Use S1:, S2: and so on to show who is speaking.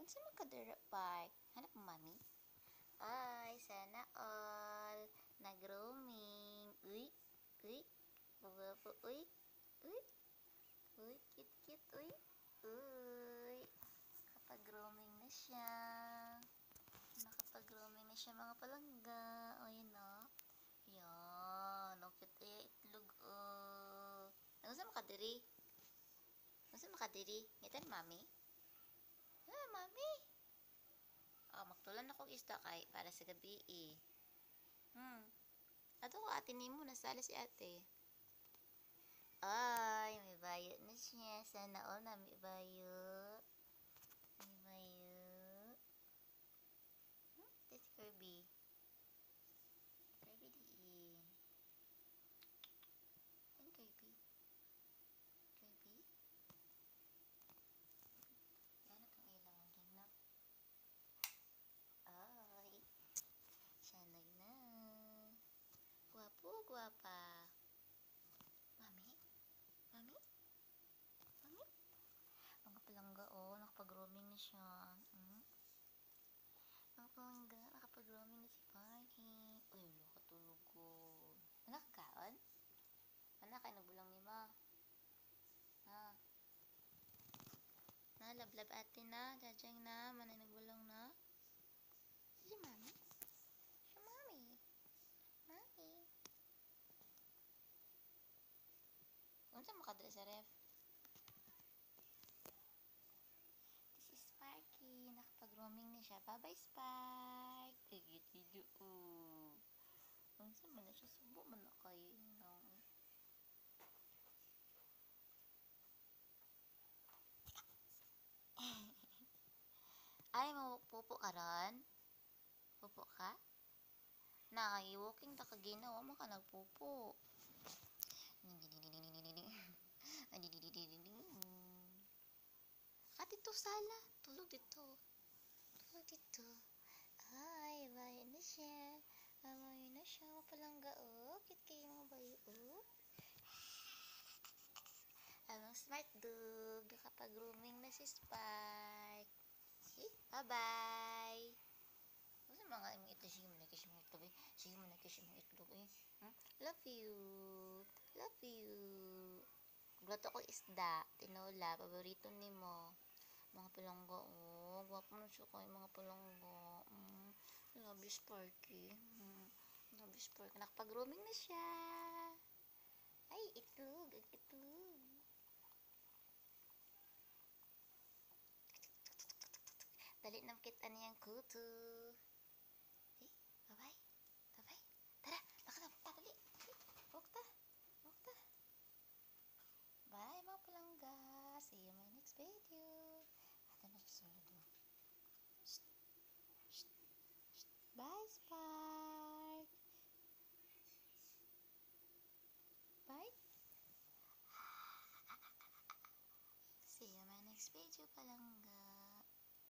S1: Unsa man ka dira park? Hanap mo mami? Ay, sana all. Nag-roaming. Uy, uy. Babapo, uy. Uy, uy, cute, uy. Uy. Nakapag-roaming na siya. Nakapag-roaming na siya mga palangga. O, yun o. Yan. Ang cute ay itlog o. Unsa man ka diri? Unsa man ka diri? Ngitan mami? Ah, mami. Magtulan ako isda kay para sa gabi eh. Ato ko ate nimo nasala si ate. Ay, may bayo na siya. Sana all na may bayo. May bayo. This Kirby. Kirby di. Yan Kirby. Kirby. Yan ang ilang ang ginap. Ay. Sanay na. Guwapo, guwapa. Mami? Mami? Mami? Mga palangga oh, nakapag-roaming na siya. Mga palangga, nakapag-roaming na si Party. Uy, wala katulog ko. Anak kaon? Anak kay nabulang ni ma. Ha? Na, lablab ate na, jajang na, manay nagbulang na. Si mami? Si mami? Mami? Unsa makadala sa ref? This is Sparky. Nakapag-roaming na siya. Bye-bye, Spark. Tigit-tido. Unsa man na siya? Subo man na kayo. Ay, mapupo ka ron? Pupo ka? Walking ta ka ginawa mo ka nagpupo. Dito sala. Tulog dito. Tulog dito. Ay, bayo na siya. Bayo na siya. Mapalangga, oh. Kit kayo mga bayo, oh. Ang smart dog. Nakapag-roaming na si Spike. See? Bye-bye. Kasi mga imong ito, sige mo na kiss mong itlog eh. Sige mo na kiss mong itlog eh. Love you. Love you. Gulato ko isda. Tinola. Paborito ni mo. Mga palangga, oh. Gwapo na siya kayo, mga palangga. Love you, Sparky. Love you, Sparky. Nakapag-roaming na siya. Ay, itlog. Ang itlog. Dali nam kita niyang kuto. Hey, bye-bye. Bye-bye. Tara, baka na punta. Dali. Walk ta. Walk ta. Bye, mga palangga. See you in my next video. Ito na siya sulod mo. Bye, Spark. Bye. See you in my next video, palangga.